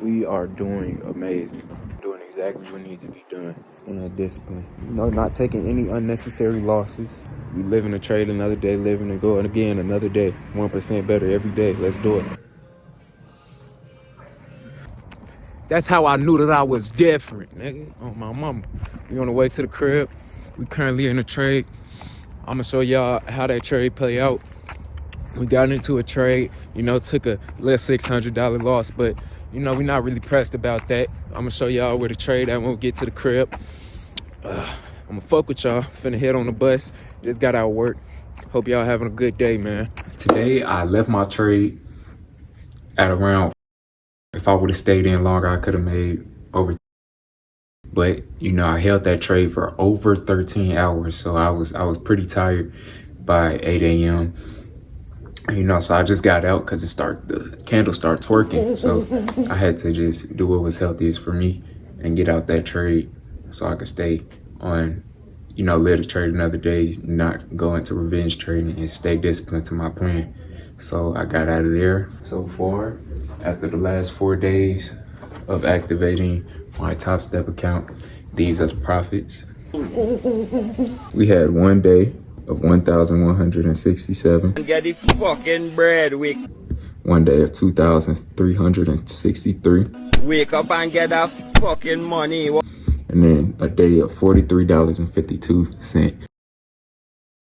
We are doing amazing. Doing exactly what needs to be done. In that discipline. Not taking any unnecessary losses. We live in a trade another day, living and going again another day. 1% better every day. Let's do it. That's how I knew that I was different, nigga. Oh, my mama. We on the way to the crib. We currently in a trade. I'm gonna show y'all how that trade play out. We got into a trade, took a little $600 loss, but we're not really pressed about that. I'm gonna show y'all where the trade at when we get to the crib. I'm gonna fuck with y'all. Finna head on the bus. Just got out of work. Hope y'all having a good day, man. Today I left my trade at around. If I would have stayed in longer, I could have made over. But I held that trade for over 13 hours, so I was pretty tired by 8 a.m. So I just got out because the candle starts working. So I had to just do what was healthiest for me and get out that trade so I could stay on, live the trade another day, not go into revenge trading and stay disciplined to my plan. So I got out of there. So far, after the last 4 days of activating my Top Step account, these are the profits. We had 1 day of 1,167. Get the fucking bread, 1 day of 2,363. Wake up and get that fucking money. And then a day of $43.52.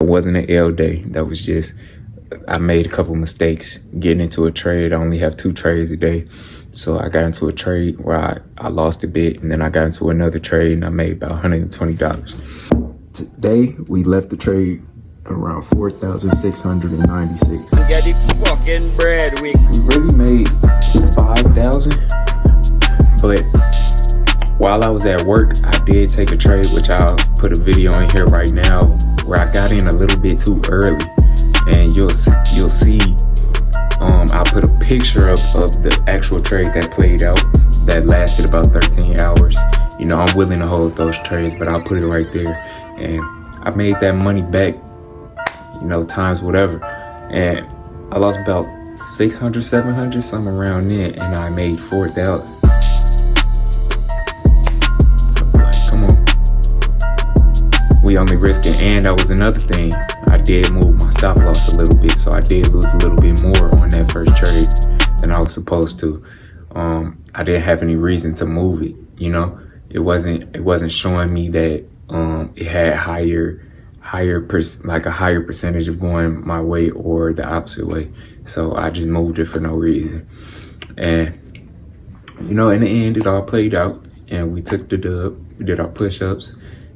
It wasn't an L day. That was just, I made a couple mistakes getting into a trade. I only have 2 trades a day. So I got into a trade where I lost a bit, and then I got into another trade and I made about $120. Today, we left the trade around 4,696. Get the fucking bread, We really made 5,000, but while I was at work, I did take a trade, which I'll put a video in here right now, where I got in a little bit too early, and you'll see. I'll put a picture of the actual trade that played out that lasted about 13 hours. I'm willing to hold those trades, but I'll put it right there. And I made that money back, times whatever. And I lost about 600, 700, something around there, and I made 4,000. Come on. We only risking, and that was another thing. I did move my stop loss a little bit, so I did lose a little bit more on that first trade than I was supposed to. I didn't have any reason to move it. It wasn't showing me that it had a higher percentage of going my way or the opposite way. So I just moved it for no reason. And in the end, it all played out, and we took the dub. We did our push-ups.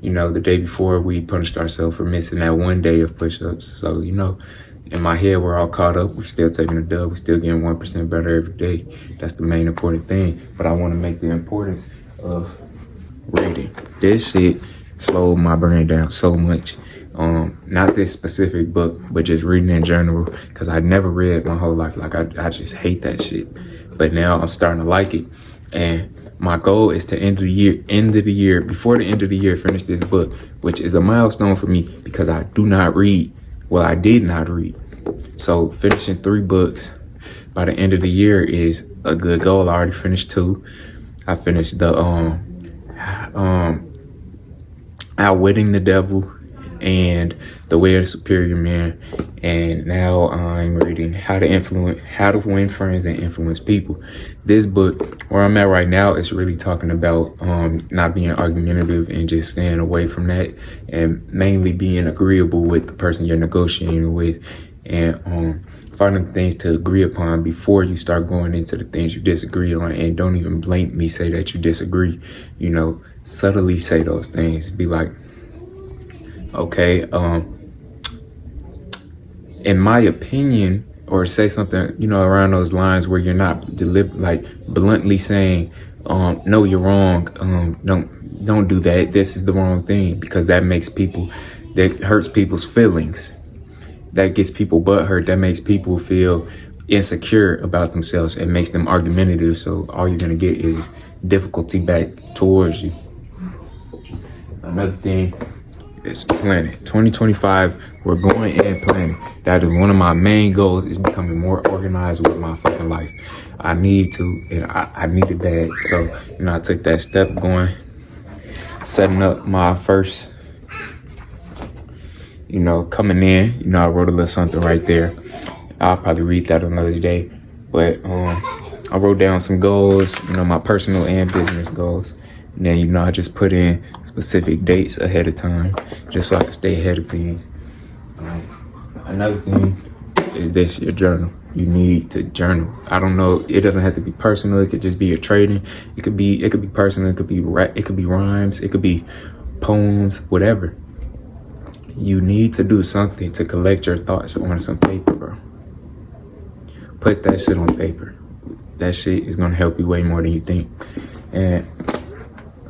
The day before, we punished ourselves for missing that 1 day of push-ups. So, in my head, we're all caught up. We're still taking a dub. We're still getting 1% better every day. That's the main important thing. But I want to make the importance of reading. This shit slowed my brain down so much. Not this specific book, but just reading in general, because I never read my whole life. Like, I just hate that shit. But now I'm starting to like it. And my goal is to before the end of the year, finish this book, which is a milestone for me because I do not read. Well, I did not read. So finishing 3 books by the end of the year is a good goal. I already finished 2. I finished the Outwitting the Devil and The Way of the Superior Man. And now I'm reading How to Win Friends and Influence People. This book, where I'm at right now, is really talking about not being argumentative and just staying away from that, and mainly being agreeable with the person you're negotiating with, and finding things to agree upon before you start going into the things you disagree on. And don't even blatantly say that you disagree. Subtly say those things. Be like, okay, in my opinion, or say something, around those lines where you're not bluntly saying, no, you're wrong. Don't do that. This is the wrong thing, because that hurts people's feelings. That gets people butthurt. That makes people feel insecure about themselves. It makes them argumentative. So all you're going to get is difficulty back towards you. Another thing, is planning. 2025, we're going in planning. That is one of my main goals, is becoming more organized with my fucking life. I need to, and I need it bad. So, I took that step going, setting up my first, coming in. I wrote a little something right there. I'll probably read that another day. But I wrote down some goals, my personal and business goals. And then, I just put in specific dates ahead of time, just so I can stay ahead of things. Another thing is this: your journal. You need to journal. I don't know. It doesn't have to be personal. It could just be your trading. It could be personal. It could be rhymes. It could be poems. Whatever. You need to do something to collect your thoughts on some paper, bro. Put that shit on paper. That shit is gonna help you way more than you think. And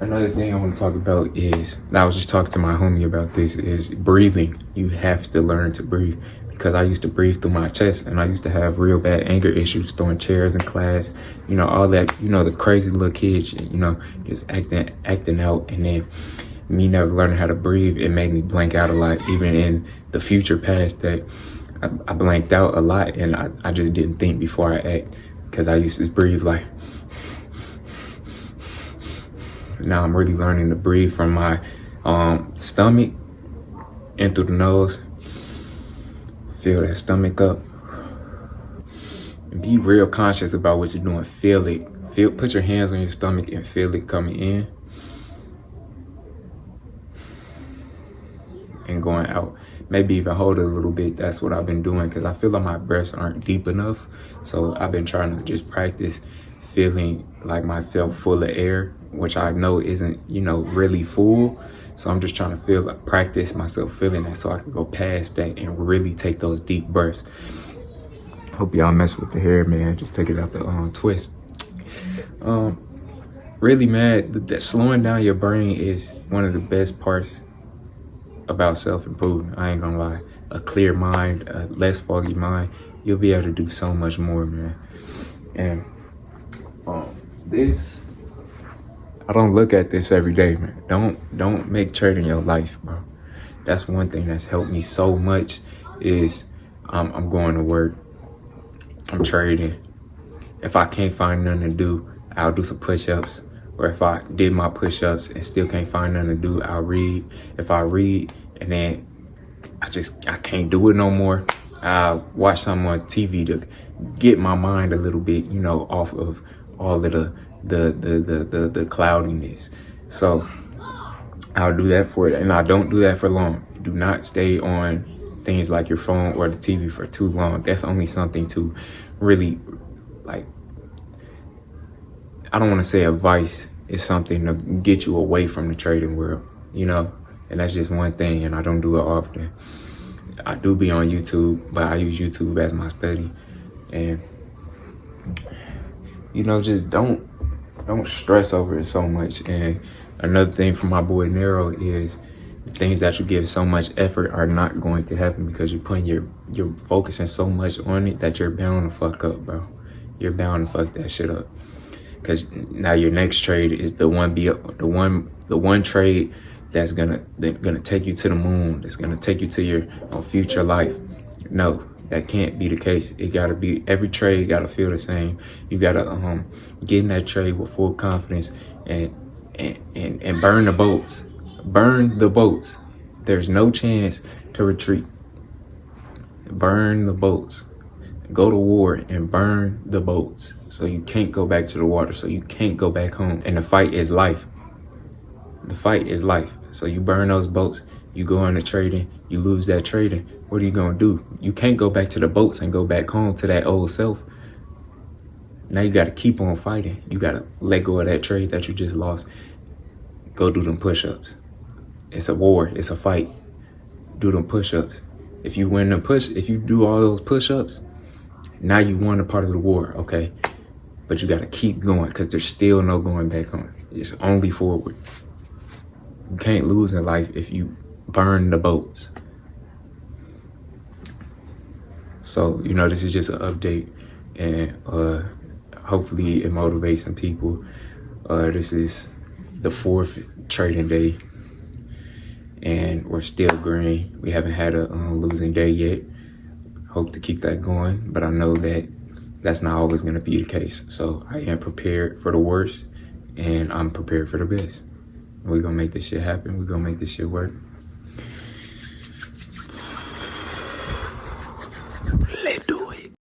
another thing I want to talk about is, I was just talking to my homie about this, is breathing. You have to learn to breathe, because I used to breathe through my chest, and I used to have real bad anger issues, throwing chairs in class, all that, the crazy little kids, just acting out. And then me never learning how to breathe, it made me blank out a lot. Even in the future past, that I blanked out a lot, and I just didn't think before I act, because I used to breathe like. Now I'm really learning to breathe from my stomach in through the nose. Fill that stomach up. And be real conscious about what you're doing. Feel it. Put your hands on your stomach and feel it coming in and going out. Maybe even hold it a little bit. That's what I've been doing, because I feel like my breaths aren't deep enough. So I've been trying to just practice feeling like myself full of air, which I know isn't, really full. So I'm just trying to practice myself feeling that, so I can go past that and really take those deep breaths. Hope y'all mess with the hair, man. Just take it out the twist. Really, man, that slowing down your brain is one of the best parts about self-improvement. I ain't gonna lie. A clear mind, a less foggy mind, you'll be able to do so much more, man. And this, I don't look at this every day, man. Don't make trading your life, bro. That's one thing that's helped me so much, is I'm going to work, I'm trading. If I can't find nothing to do, I'll do some push-ups. Or if I did my push-ups and still can't find nothing to do, I'll read. If I read and then I can't do it no more, I'll watch something on TV to get my mind a little bit, off of all of the cloudiness. So I'll do that for it, and I don't do that for long. Do not stay on things like your phone or the TV for too long. That's only something to really, like, I don't want to say advice. It's something to get you away from the trading world, and that's just one thing, and I don't do it often. I do be on YouTube, but I use YouTube as my study. And just don't stress over it so much. And another thing from my boy Nero is, the things that you give so much effort are not going to happen, because you're focusing so much on it that you're bound to fuck up, bro. You're bound to fuck that shit up, because now your next trade is the one trade that's gonna take you to the moon. That's gonna take you to your future life. No, that can't be the case. It gotta be, every trade gotta feel the same. You gotta get in that trade with full confidence and burn the boats. Burn the boats. There's no chance to retreat. Burn the boats. Go to war and burn the boats, so you can't go back to the water, so you can't go back home. And the fight is life. The fight is life. So you burn those boats, you go into trading, you lose that trading. What are you gonna do? You can't go back to the boats and go back home to that old self. Now you gotta keep on fighting. You gotta let go of that trade that you just lost. Go do them push-ups. It's a war, it's a fight. Do them push-ups. If you do all those push-ups, now you won a part of the war, okay? But you gotta keep going, because there's still no going back home. It's only forward. You can't lose in life if you burn the boats. So, this is just an update, and hopefully it motivates some people. This is the 4th trading day, and we're still green. We haven't had a losing day yet. Hope to keep that going, but I know that that's not always going to be the case. So I am prepared for the worst, and I'm prepared for the best. We're going to make this shit happen. We're going to make this shit work.